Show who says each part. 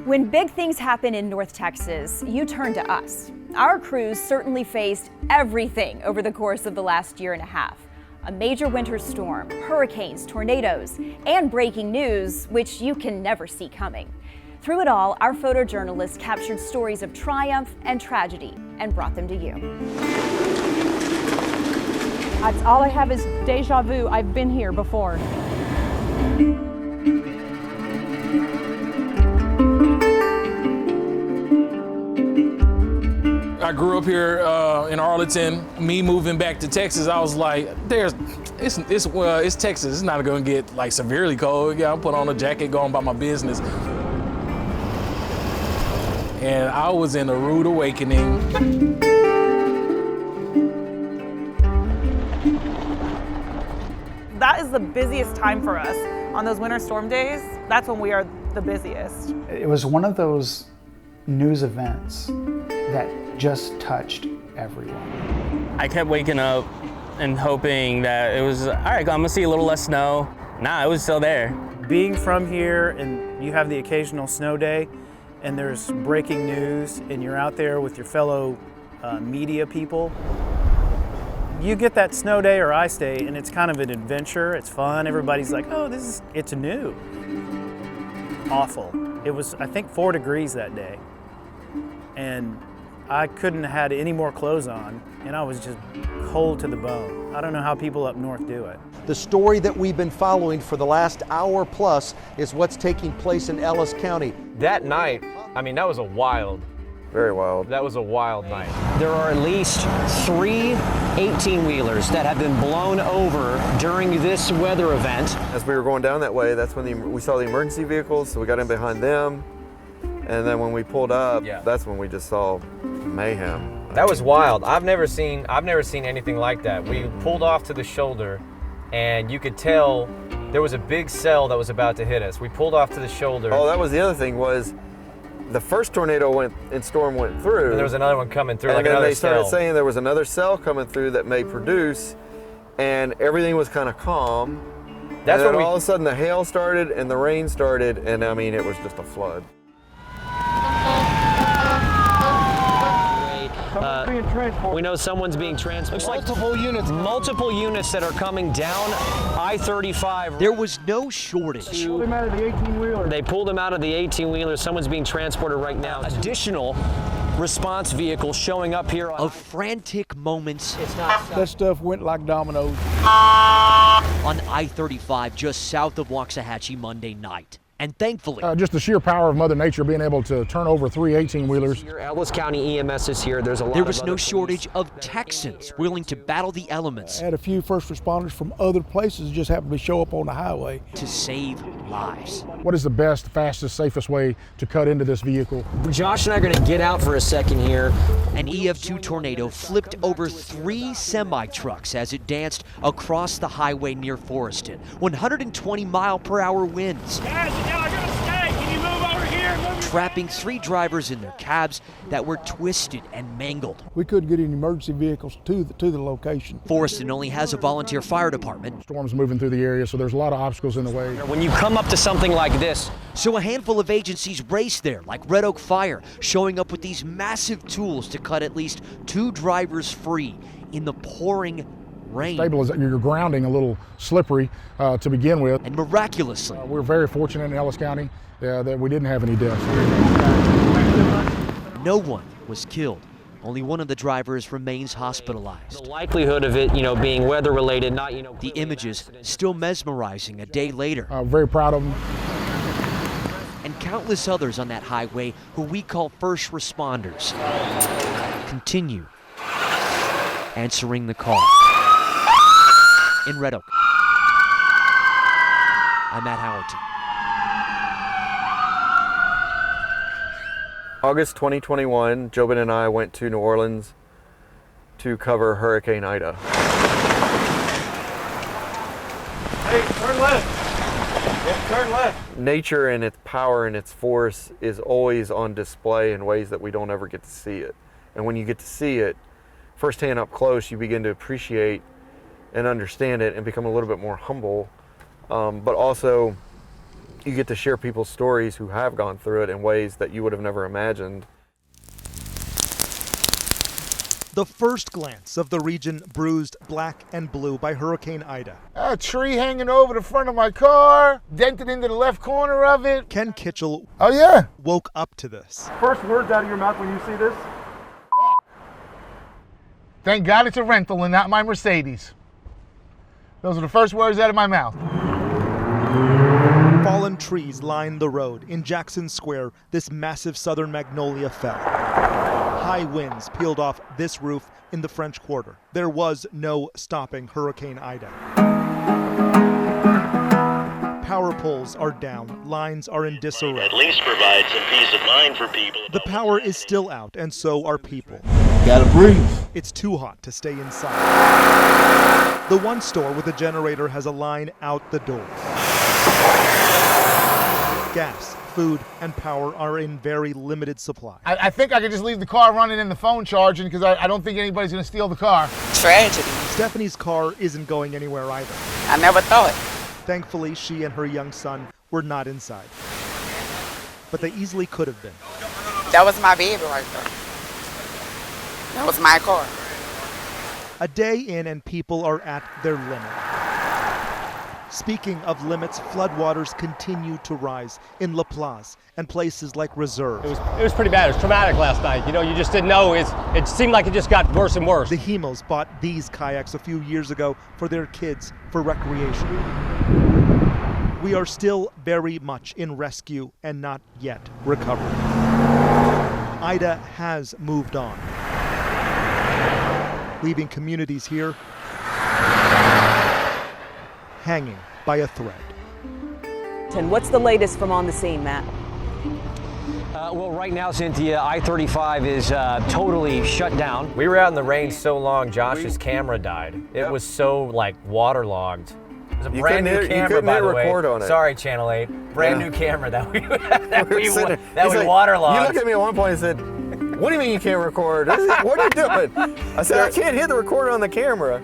Speaker 1: When big things happen in North Texas, you turn to us. Our crews certainly faced everything over the course of the last year and a half. A major winter storm, hurricanes, tornadoes, and breaking news, which you can never see coming. Through it all, our photojournalists captured stories of triumph and tragedy and brought them to you.
Speaker 2: That's all I have is deja vu. I've been here before.
Speaker 3: I grew up here in Arlington. Me moving back to Texas, I was like, it's Texas. It's not going to get like severely cold. Yeah, I'll put on a jacket, going about my business. And I was in a rude awakening.
Speaker 4: That is the busiest time for us. On those winter storm days, that's when we are the busiest.
Speaker 5: It was one of those news events that just touched everyone.
Speaker 6: I kept waking up and hoping that it was, all right, I'm gonna see a little less snow. Nah, it was still there.
Speaker 7: Being from here and you have the occasional snow day and there's breaking news and you're out there with your fellow media people, you get that snow day or ice day and it's kind of an adventure, it's fun, everybody's like, oh, it's new. Awful. It was, I think, 4 degrees that day. And I couldn't have had any more clothes on, and I was just cold to the bone. I don't know how people up north do it.
Speaker 8: The story that we've been following for the last hour plus is what's taking place in Ellis County.
Speaker 9: That night, I mean, that was very wild. That was a wild night.
Speaker 10: There are at least 3 18-wheelers that have been blown over during this weather event.
Speaker 9: As we were going down that way, that's when we saw the emergency vehicles, so we got in behind them. And then when we pulled up, that's when we just saw mayhem.
Speaker 11: That was wild. I've never seen anything like that. We pulled off to the shoulder, and you could tell there was a big cell that was about to hit us. We pulled off to the shoulder.
Speaker 9: Oh, that was the other thing was the first tornado storm went through.
Speaker 11: And there was another one coming through,
Speaker 9: and
Speaker 11: like
Speaker 9: then
Speaker 11: another
Speaker 9: they started
Speaker 11: cell.
Speaker 9: saying there was another cell coming through that may produce, and everything was kind of calm.
Speaker 11: That's
Speaker 9: and then
Speaker 11: when
Speaker 9: all of a sudden the hail started and the rain started, and I mean, it was just a flood.
Speaker 10: We know someone's being transported. Multiple units that are coming down I-35.
Speaker 12: There was no shortage.
Speaker 7: They pulled him out of the 18-wheeler.
Speaker 10: They pulled him out of the 18-wheeler. Someone's being transported right now. Additional response vehicles showing up here.
Speaker 12: Of frantic moments.
Speaker 7: That stuff went like dominoes.
Speaker 12: On I-35 just south of Waxahachie Monday night. And thankfully,
Speaker 13: just the sheer power of Mother Nature being able to turn over 3 18-wheelers.
Speaker 10: Ellis County EMS is here. There
Speaker 12: was no shortage of Texans willing to battle the elements.
Speaker 7: I had a few first responders from other places just happened to show up on the highway.
Speaker 12: To save lives.
Speaker 13: What is the best, fastest, safest way to cut into this vehicle?
Speaker 10: Josh and I are going to get out for a second here.
Speaker 12: An EF2 tornado flipped over 3 semi-trucks as it danced across the highway near Foreston. 120-mile-per-hour winds. Trapping 3 drivers in their cabs that were twisted and mangled.
Speaker 7: We couldn't get any emergency vehicles to the location.
Speaker 12: Foreston only has a volunteer fire department.
Speaker 13: Storms moving through the area, so there's a lot of obstacles in the way.
Speaker 10: When you come up to something like this.
Speaker 12: So a handful of agencies raced there, like Red Oak Fire, showing up with these massive tools to cut at least 2 drivers free in the pouring rain.
Speaker 13: You're grounding a little slippery to begin with.
Speaker 12: And miraculously,
Speaker 13: we're very fortunate in Ellis County that we didn't have any deaths.
Speaker 12: No one was killed. Only one of the drivers remains hospitalized.
Speaker 10: The likelihood of it, being weather-related, not,
Speaker 12: The images still mesmerizing a day later.
Speaker 13: Very proud of them.
Speaker 12: And countless others on that highway who we call first responders continue answering the call. In Red Oak, I'm Matt Howerton.
Speaker 9: August 2021, Jobin and I went to New Orleans to cover Hurricane Ida.
Speaker 7: Hey, turn left. Yeah, turn left.
Speaker 9: Nature and its power and its force is always on display in ways that we don't ever get to see it. And when you get to see it firsthand up close, you begin to appreciate and understand it and become a little bit more humble. But also, you get to share people's stories who have gone through it in ways that you would have never imagined.
Speaker 14: The first glance of the region bruised black and blue by Hurricane Ida.
Speaker 15: A tree hanging over the front of my car, dented into the left corner of it.
Speaker 14: Ken Kitchell woke up to this.
Speaker 16: First words out of your mouth when you see this?
Speaker 15: Thank God it's a rental and not my Mercedes. Those are the first words out of my mouth.
Speaker 14: Fallen trees lined the road. In Jackson Square, this massive southern magnolia fell. High winds peeled off this roof in the French Quarter. There was no stopping Hurricane Ida. Power poles are down, lines are in disarray.
Speaker 17: At least provide some peace of mind for people.
Speaker 14: The power is still out, and so are people.
Speaker 15: Gotta breathe.
Speaker 14: It's too hot to stay inside. The one store with a generator has a line out the door. Gas, food, and power are in very limited supply.
Speaker 15: I think I could just leave the car running and the phone charging because I don't think anybody's gonna steal the car.
Speaker 18: Tragedy.
Speaker 14: Stephanie's car isn't going anywhere either.
Speaker 18: I never thought.
Speaker 14: Thankfully, she and her young son were not inside. But they easily could have been.
Speaker 18: That was my baby right there. That was my car.
Speaker 14: A day in and people are at their limit. Speaking of limits, floodwaters continue to rise in La Plaza and places like Reserve.
Speaker 19: It was pretty bad. It was traumatic last night. You know, you just didn't know. It seemed like it just got worse and worse.
Speaker 14: The Hemos bought these kayaks a few years ago for their kids for recreation. We are still very much in rescue and not yet recovery. Ida has moved on, leaving communities here hanging by a thread.
Speaker 20: And what's the latest from on the scene, Matt?
Speaker 10: Well, right now, Cynthia, I-35 is totally shut down.
Speaker 11: We were out in the rain so long, Josh's camera died. It was so, like, waterlogged. It was a brand new camera, by the way.
Speaker 9: On it.
Speaker 11: Sorry, Channel 8. Brand new camera that we
Speaker 9: like,
Speaker 11: waterlogged.
Speaker 9: You looked at me at one point and said, "What do you mean you can't record? What are you doing?" I said, "I can't hit the recorder on the camera."